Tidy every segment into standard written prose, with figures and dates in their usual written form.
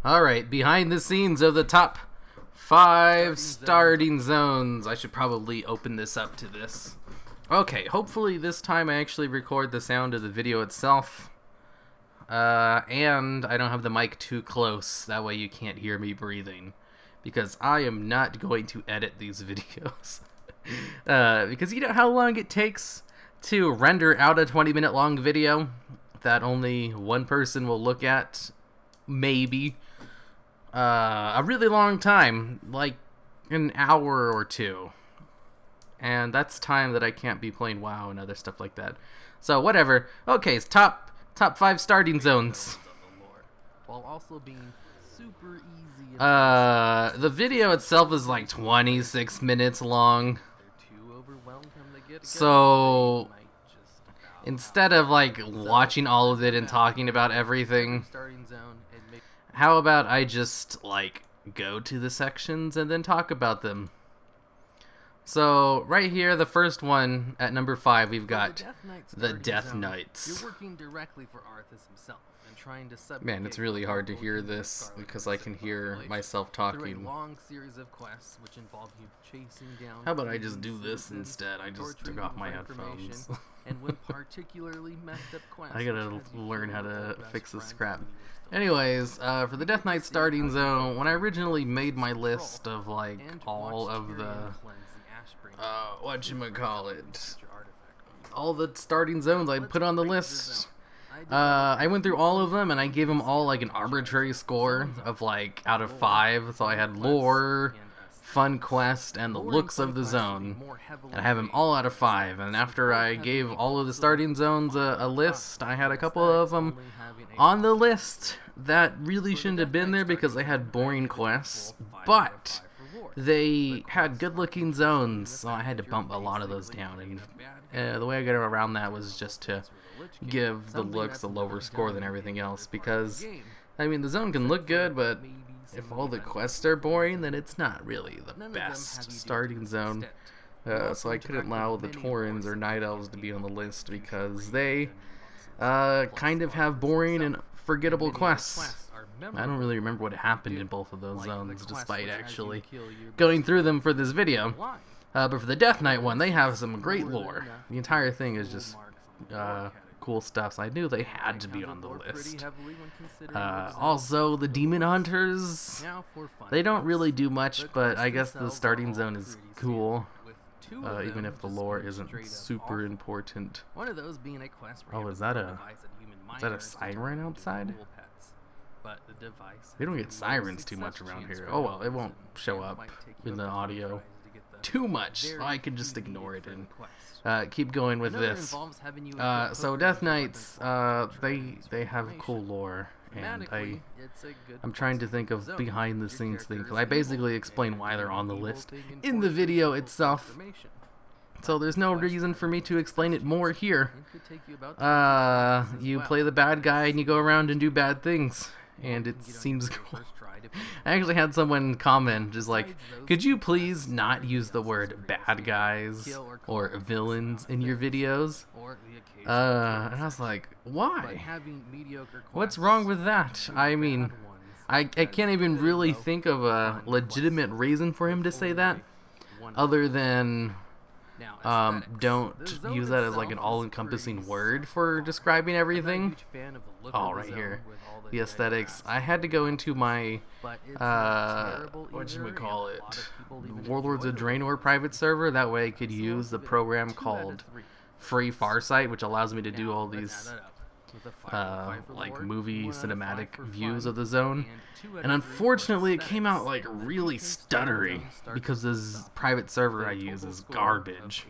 Alright, behind the scenes of the top 5 starting zones. I should probably open this up to this. Okay, hopefully this time I actually record the sound of the video itself. And I don't have the mic too close, that way you can't hear me breathing. Because I am not going to edit these videos. Because you know how long it takes to render out a 20-minute long video that only one person will look at? Maybe. A really long time, like an hour or two. And that's time that I can't be playing WoW and other stuff like that. So whatever. Okay, it's top 5 starting zones. While also being super easy. The video itself is like 26 minutes long. So instead of like watching all of it and talking about everything, how about I just like go to the sections and then talk about them? So right here, the first one at number 5, we've got the Death Knights. You're working directly for Arthas himself and trying to Man, it's really hard to hear this because I can hear myself talking. Long series of quests which involve you chasing down. How about I just do this instead? I just took off my headphones. And with particularly messed up quests, I gotta learn how to fix this crap. Anyways, for the Death Knight starting zone, when I originally made my list of like all of the whatchamacallit, all the starting zones I put on the list, I went through all of them and I gave them all like an arbitrary score of like out of 5. So I had lore, fun quest, and the looks of the zone, and I have them all out of 5. And after I gave all of the starting zones a list, I had a couple of them on the list that really shouldn't have been there because they had boring quests, but they had good looking zones, so I had to bump a lot of those down. And the way I got around that was just to give the looks a lower score than everything else, because I mean, the zone can look good, but if all the quests are boring, then it's not really the best starting zone. So I couldn't allow the Taurens or Night Elves to be on the list because they kind of have boring and forgettable quests. I don't really remember what happened in both of those zones, despite actually going through them for this video. But for the Death Knight one, they have some great lore. The entire thing is just cool stuff, so I knew they had to be on the list. Also, the Demon Hunters, they don't really do much, but I guess the starting zone is cool, even if the lore isn't super important. Oh, is that a siren outside? We don't get sirens too much around here. Oh well, it won't show up in the audio too much. I can just ignore it and keep going with this. So Death Knights, they have cool lore, and I'm trying to think of behind the scenes things, because I basically explain why they're on the list in the video itself. So there's no reason for me to explain it more here. You play the bad guy and you go around and do bad things, and it seems cool. I actually had someone comment just like, could you please not use the word bad guys or villains in your videos? And I was like, why? What's wrong with that? I mean, I can't even really think of a legitimate reason for him to say that, other than don't use that as like an all-encompassing word for describing everything. Oh, right here, the aesthetics. I had to go into my whatchamacallit, Warlords of Draenor private server. That way I could use the program called Free Farsight, which allows me to do all these like movie cinematic views of the zone. And unfortunately it came out like really stuttery because this private server I use is garbage.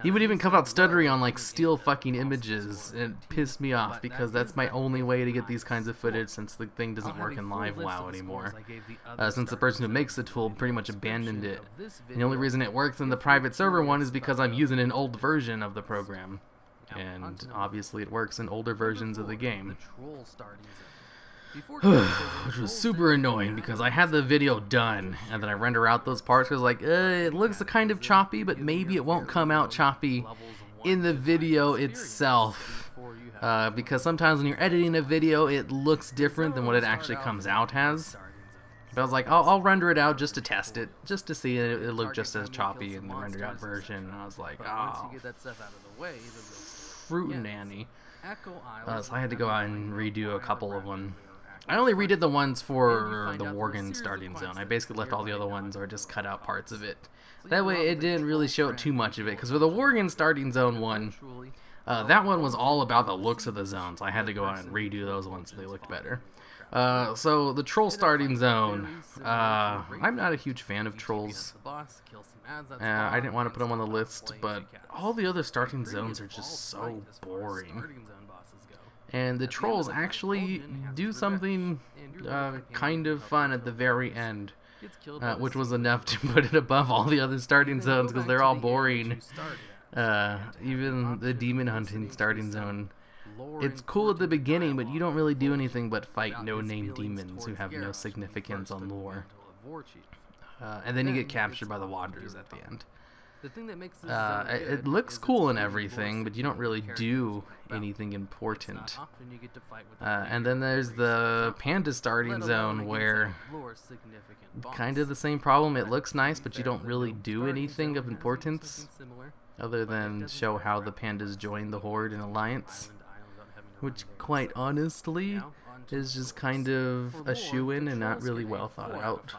He would even come out stuttery on like still fucking images, and it pissed me off because that's my only way to get these kinds of footage, since the thing doesn't work in live WoW anymore. Since the person who makes the tool pretty much abandoned it. And the only reason it works in the private server one is because I'm using an old version of the program. And obviously it works in older versions of the game. Which was super annoying because I had the video done and then I render out those parts. Because like, it looks kind of choppy, but maybe it won't come out choppy in the video itself. because sometimes when you're editing a video, it looks different than what it actually comes out as. But I was like, I'll render it out just to test it, just to see it looked just as choppy in the rendered out version. And I was like, oh, fruit nanny. So I had to go out and redo a couple of them. I only redid the ones for the Worgen starting zone. I basically left all the other ones or just cut out parts of it. That way it didn't really show too much of it, because for the Worgen starting zone one, that one was all about the looks of the zones. I had to go out and redo those ones so they looked better. So the troll starting zone, I'm not a huge fan of trolls. I didn't want to put them on the list, but all the other starting zones are just so boring. And the trolls actually do something kind of fun at the very end, which was enough to put it above all the other starting zones, because they're all boring. Even the demon hunting starting zone. It's cool at the beginning, but you don't really do anything but fight no-name demons who have no significance on lore. And then you get captured by the Wanderers at the end. It looks cool and everything, but you don't really do anything important. And then there's the Panda starting zone, where kind of the same problem. It looks nice, but you don't really do anything of importance other than show how the pandas join the Horde and Alliance, which quite honestly is just kind of a shoo-in and not really well thought out.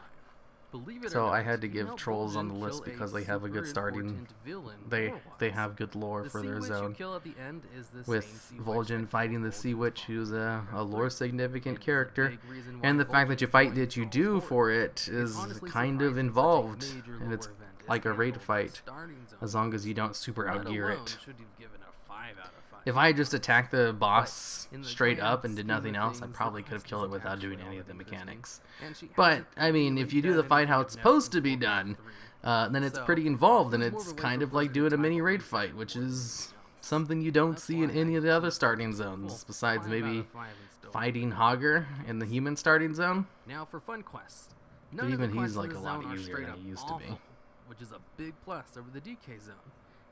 So I had to give trolls on the list because they have a good starting. They have good lore for their zone. With Vol'jin fighting the Sea Witch, who's a lore significant character, and the fact that you do for it is kind of involved, and it's like a raid fight, as long as you don't super outgear it. If I just attacked the boss straight up and did nothing else, I probably could have killed it without doing any of the mechanics. But, I mean, if you do the fight how it's supposed to be done, then it's pretty involved, and it's kind of like doing a mini raid fight, which is something you don't see in any of the other starting zones, besides maybe fighting Hogger in the human starting zone. Now for fun quests. But even he's like a lot easier than he used to be. Which is a big plus over the DK zone.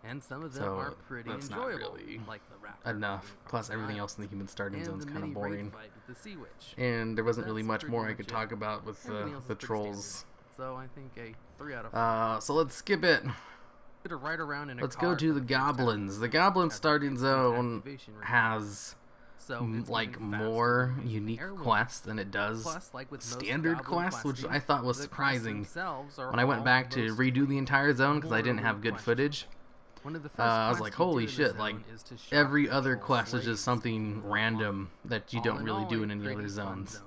And some of them are pretty enjoyable, really like the Raptor enough. Plus, everything else in the human starting zone is kind of boring. And there wasn't really much more I could talk about with the trolls. So I think a 3 out of 5. So let's skip it. Let's go to the goblins. The goblin starting zone has like more unique quests than it does standard quests, which I thought was surprising when I went back to redo the entire zone because I didn't have good footage. I was like, holy shit, like every other quest is just something random that you don't really do in any other zones.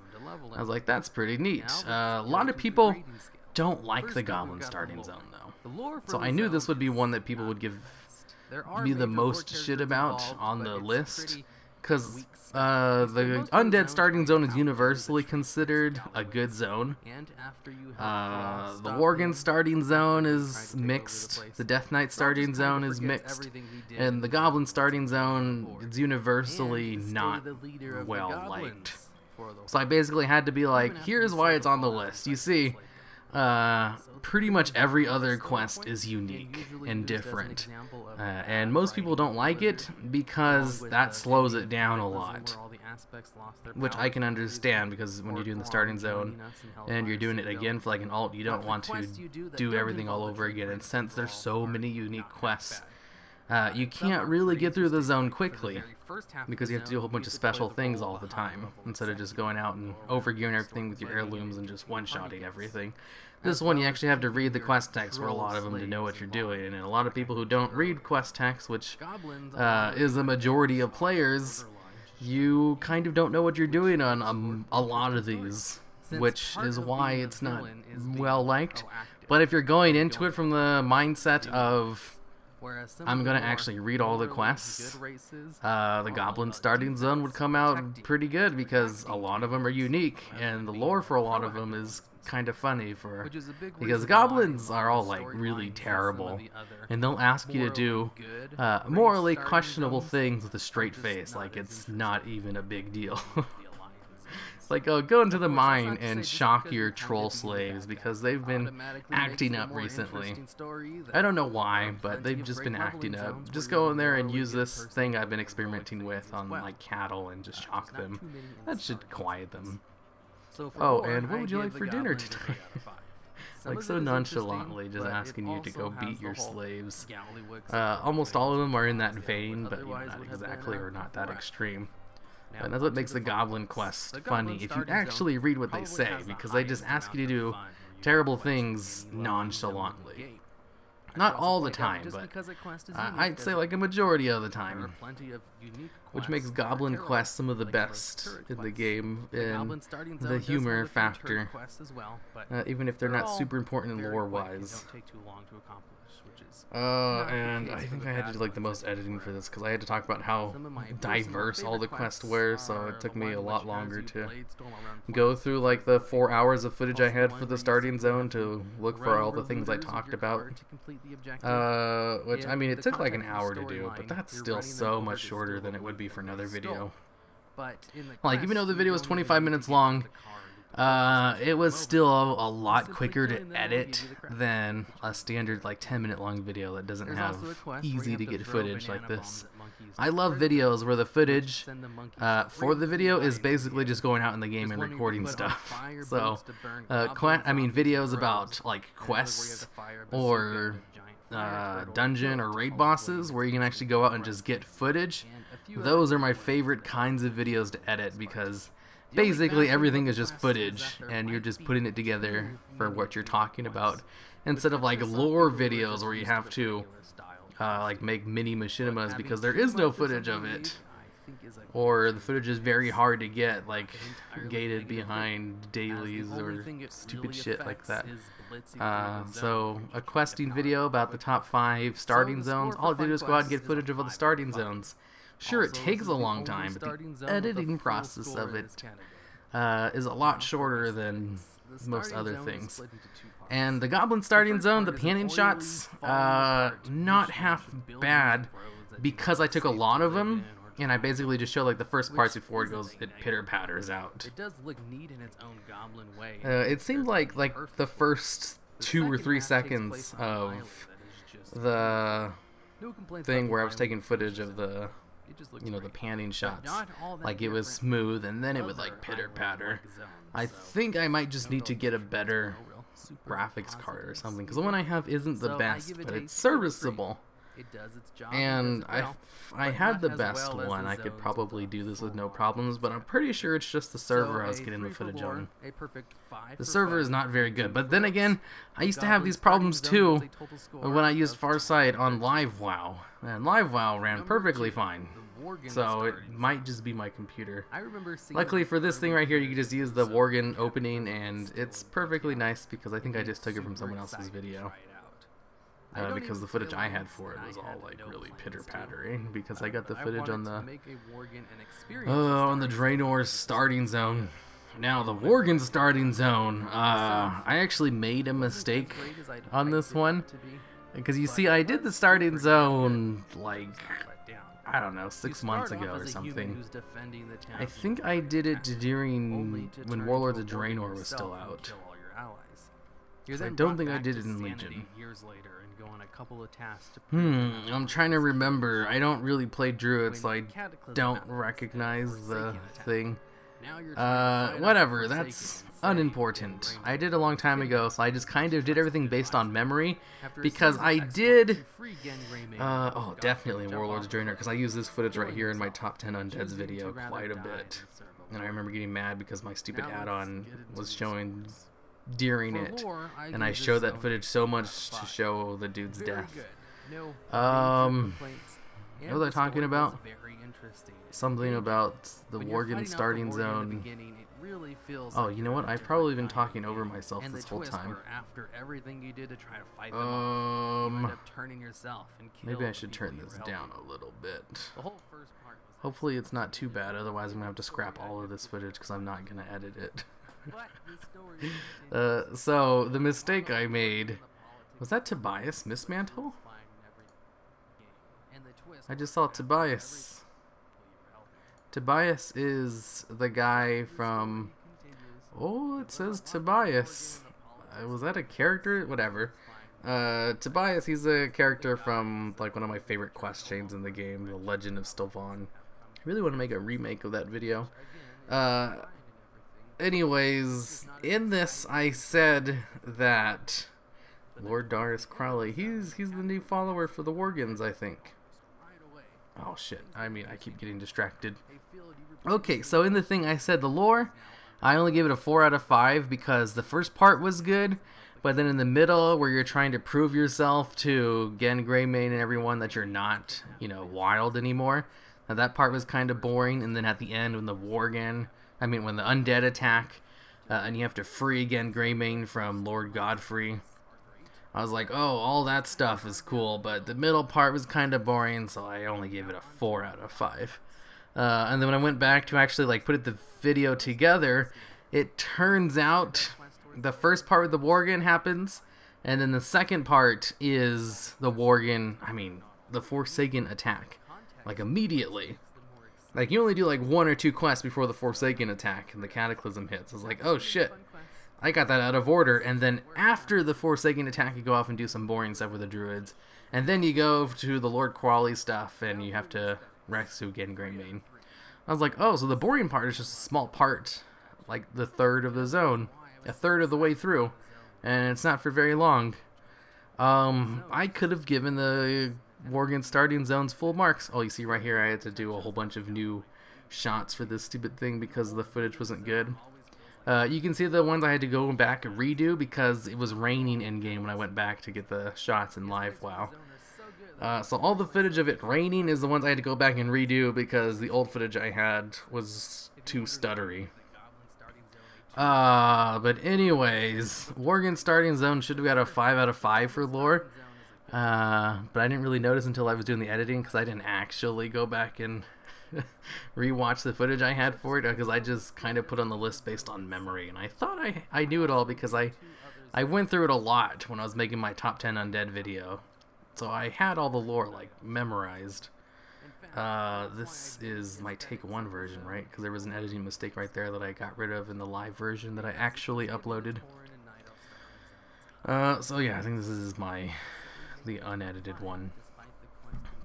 I was like, that's pretty neat. A lot of people don't like the goblin starting zone though, so I knew this would be one that people would give me the most shit about on the list, because the undead starting zone is universally considered a good zone. The Worgen starting zone is mixed. The Death Knight starting zone is mixed. And the Goblin starting zone is universally not well liked. So I basically had to be like, here's why it's on the list. You see, pretty much every other quest is unique and different. And most people don't like it because that slows it down a lot. Which I can understand, because when you're doing the starting zone and you're doing it again for like an alt, you don't want to do everything all over again. And since there's so many unique quests, you can't really get through the zone quickly because you have to do a whole bunch of special things all the time instead of just going out and overgearing everything with your heirlooms and just one-shotting everything. This one you actually have to read the quest text for a lot of them to know what you're doing, and a lot of people who don't read quest text, which is a majority of players, you kind of don't know what you're doing on a lot of these, which is why it's not well liked. But if you're going into it from the mindset of, I'm going to actually read all the quests, the Goblin starting zone would come out pretty good, because a lot of them are unique, and the lore for a lot of them is kind of funny, because goblins are all like really terrible, and they'll ask you to do morally questionable things with a straight face, like it's not even a big deal. Like, oh, go into the mine and shock your troll slaves because they've been acting up recently. I don't know why, but they've just been acting up. Just go in there and use this thing I've been experimenting with on like cattle and just shock them. That should quiet them. Oh, and what would you like for dinner tonight? Like so nonchalantly just asking you to go beat your slaves. Almost all of them are in that vein, but not exactly or not that extreme. And that's what makes the Goblin Quest funny, if you actually read what they say, because they just ask you to do terrible things nonchalantly. Not all the time, but I'd say like a majority of the time. Which makes Goblin Quest some of the best in the game, in the humor factor, even if they're not super important lore-wise. And I think I had to do like the most editing for this because I had to talk about how diverse all the quests were, so it took me a lot longer to go through like the 4 hours of footage I had for the starting zone to look for all the things I talked about. Which, I mean, it took like an hour to do, but that's still so much shorter than it would be for another video. Like, even though the video was 25 minutes long, it was still a lot quicker to edit than a standard like 10-minute long video that doesn't have easy to get footage like this. I love videos where the footage for the video is basically just going out in the game and recording stuff. So, I mean videos about like quests or dungeon or raid bosses where you can actually go out and just get footage. Those are my favorite kinds of videos to edit because basically everything is just footage and you're just putting it together for what you're talking about, instead of like lore videos where you have to like make mini machinimas because there is no footage of it, or the footage is very hard to get, like gated behind dailies or stupid shit like that. So a questing video about the top 5 starting zones, all I do is go out and get footage of all the starting zones. Sure, it takes a long time, but the editing process of it is a lot shorter than most other things. And the Goblin starting zone, the panning shots, not half bad because I took a lot of them, and I basically just show like the first parts before it pitter-patters out. It does look neat in its own goblin way. It seemed like the first 2 or 3 seconds of the thing where I was taking footage of the, you know, the panning shots, like it was smooth, and then it would like pitter-patter. I think I might just need to get a better graphics card or something, because the one I have isn't the best, but it's serviceable. And I had the best one. I could probably do this with no problems, but I'm pretty sure it's just the server I was getting the footage on. The server is not very good, but then again, I used to have these problems too when I used Farsight on Live WoW, and Live WoW ran perfectly fine. So it might just be my computer. Luckily for this thing right here, you can just use the Worgen opening, and it's perfectly nice because I think I just took it from someone else's video. Because the footage I had for it was all like really pitter-pattering, because I got the footage on the Draenor's starting zone. Now the Worgen starting zone, I actually made a mistake on this one, because you see I did the starting zone like, I don't know, 6 months ago or something. I think I did it during when Warlords of Draenor was still out. I don't think I did it in Legion. I'm trying to remember. I don't really play Druid, so I don't recognize the thing. Whatever, that's unimportant. I did a long time ago, so I just kind of did everything based on memory, because I did... oh, definitely Warlords of Draenor, because I use this footage right here in my top 10 Undeads video quite a bit. And I remember getting mad because my stupid add-on was showing during it, and I showed that footage so much to show the dude's death. What was I talking about? Something about the Worgen starting zone. Oh, you know what? I've probably been talking over myself this whole time. Maybe I should turn this down a little bit. Hopefully it's not too bad, otherwise I'm gonna have to scrap all of this footage because I'm not gonna edit it. So the mistake I made, was that Tobias Mismantle? I just saw Tobias Tobias is the guy from... Oh, it says Tobias. Was that a character? Whatever. Tobias, he's a character from like one of my favorite quest chains in the game, The Legend of Stilvan. I really want to make a remake of that video. Anyways, in this I said that Lord Darius Crowley, he's the new follower for the Worgans, I think. Oh shit, I mean, I keep getting distracted. Okay, so in the thing I said the lore, I only gave it a 4 out of 5 because the first part was good, but then in the middle where you're trying to prove yourself to Gen Greymane and everyone that you're not, you know, wild anymore, now that part was kind of boring, and then at the end when the when the undead attack, and you have to free Gen Greymane from Lord Godfrey, I was like, oh, all that stuff is cool, but the middle part was kind of boring, so I only gave it a 4 out of 5. And then when I went back to actually like put the video together, it turns out the first part with the Worgen happens, and then the second part is the the Forsaken attack, like immediately. Like you only do like 1 or 2 quests before the Forsaken attack and the Cataclysm hits. I was like, oh shit, I got that out of order. And then after the Forsaken attack, you go off and do some boring stuff with the Druids, and then you go to the Lord Crawley stuff, and you have to rescue Gen Greymane. I was like, oh, so the boring part is just a small part, like the third of the zone, a third of the way through, and it's not for very long. I could have given the Worgen starting zones full marks. Oh, you see right here, I had to do a whole bunch of new shots for this stupid thing because the footage wasn't good. You can see the ones I had to go back and redo because it was raining in-game when I went back to get the shots in live WoW. So all the footage of it raining is the ones I had to go back and redo because the old footage I had was too stuttery. But anyways, Worgen starting zone should have got a 5 out of 5 for lore. But I didn't really notice until I was doing the editing because I didn't actually go back and rewatch the footage I had for it because I just kind of put on the list based on memory, and I thought I knew it all because I went through it a lot when I was making my top 10 undead video. So I had all the lore like memorized. This is my take 1 version, right? Because there was an editing mistake right there that I got rid of in the live version that I actually uploaded. So yeah, I think this is the unedited one.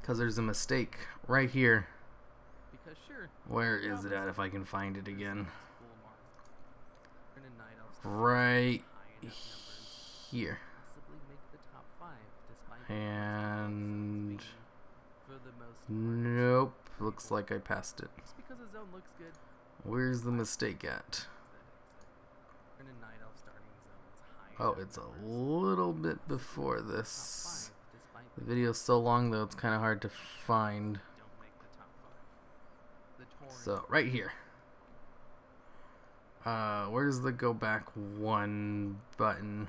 Because there's a mistake right here. Where is it at if I can find it again? Right here. And nope, looks like I passed it. Where's the mistake at? Oh, it's a little bit before this. The video's so long though, it's kind of hard to find. So, right here. Where's the go back 1 button?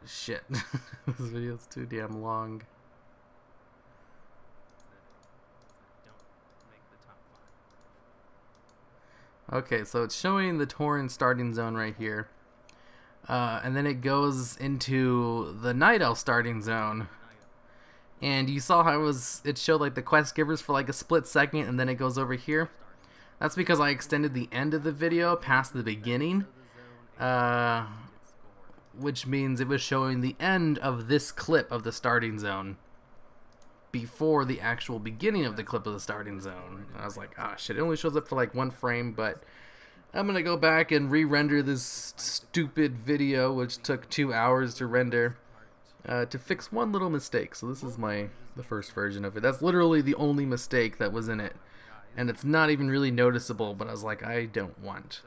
Shit. This video's too damn long. Okay, so it's showing the Tauren starting zone right here. And then it goes into the Night Elf starting zone. And you saw how it showed like the quest givers for like a split second, and then it goes over here. That's because I extended the end of the video past the beginning. Which means it was showing the end of this clip of the starting zone before the actual beginning of the clip of the starting zone. And I was like, ah, shit, it only shows up for like 1 frame, but I'm gonna go back and re-render this stupid video, which took 2 hours to render, to fix 1 little mistake. So this is the first version of it. That's literally the only mistake that was in it, and it's not even really noticeable, but I was like, I don't want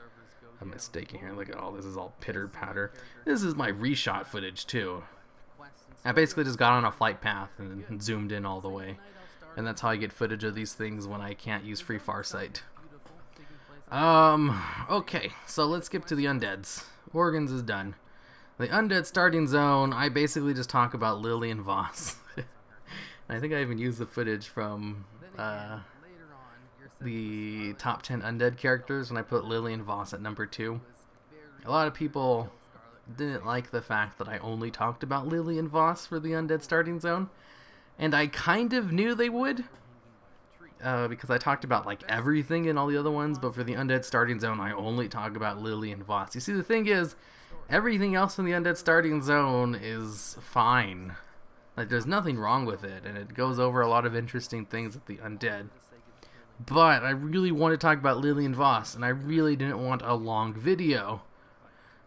a mistake in here. Look at all this is all pitter patter. This is my reshot footage too. I basically just got on a flight path and zoomed in all the way, and that's how I get footage of these things when I can't use free Farsight. Okay, so let's skip to the undeads. Worgens is done. The undead starting zone, I basically just talk about Lily and Voss. I think I even used the footage from the top 10 undead characters when I put Lily and Voss at number 2. A lot of people didn't like the fact that I only talked about Lily and Voss for the undead starting zone, and I kind of knew they would, because I talked about like everything in all the other ones, but for the Undead Starting Zone, I only talk about Lily and Voss. You see, the thing is, everything else in the Undead Starting Zone is fine. Like, there's nothing wrong with it, and it goes over a lot of interesting things with the Undead. But I really want to talk about Lily and Voss, and I really didn't want a long video.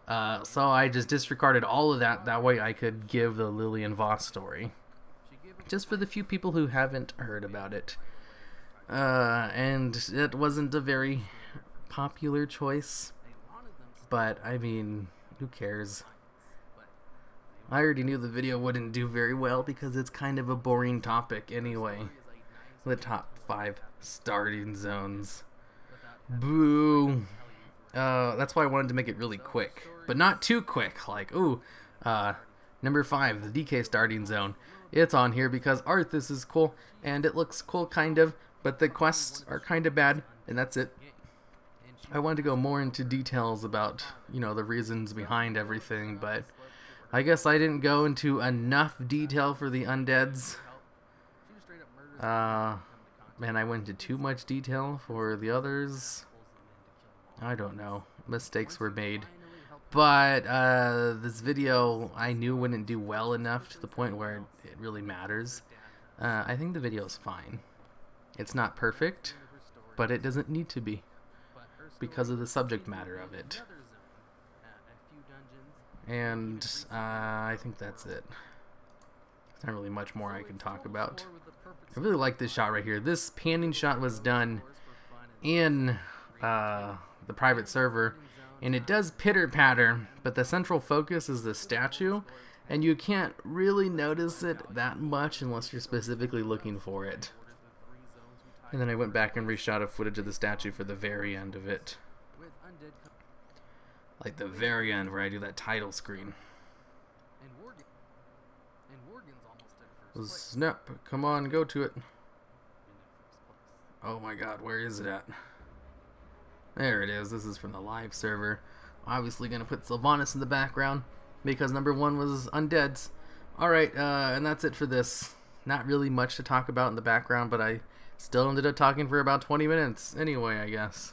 So I just disregarded all of that. That way I could give the Lily and Voss story. Just for the few people who haven't heard about it. And it wasn't a very popular choice. But, I mean, who cares? I already knew the video wouldn't do very well because it's kind of a boring topic anyway. The top 5 starting zones. Boo. That's why I wanted to make it really quick. But not too quick. Like, ooh, number 5, the DK starting zone. It's on here because Arthas is cool, and it looks cool, kind of, but the quests are kind of bad, and that's it. I wanted to go more into details about, you know, the reasons behind everything, but I guess I didn't go into enough detail for the undeads. Man, I went into too much detail for the others. I don't know. Mistakes were made. But this video I knew wouldn't do well enough to the point where it really matters. I think the video is fine. It's not perfect, but it doesn't need to be because of the subject matter of it. And I think that's it. There's not really much more I can talk about. I really like this shot right here. This panning shot was done in the private server, and it does pitter-patter, but the central focus is the statue, and you can't really notice it that much unless you're specifically looking for it. And then I went back and reshot a footage of the statue for the very end of it. Like the very end where I do that title screen. Snap, come on, go to it. Oh my god, where is it at? There it is. This is from the live server. Obviously gonna put Sylvanas in the background because number 1 was undeads. Alright, and that's it for this. Not really much to talk about in the background, but I still ended up talking for about 20 minutes anyway, I guess.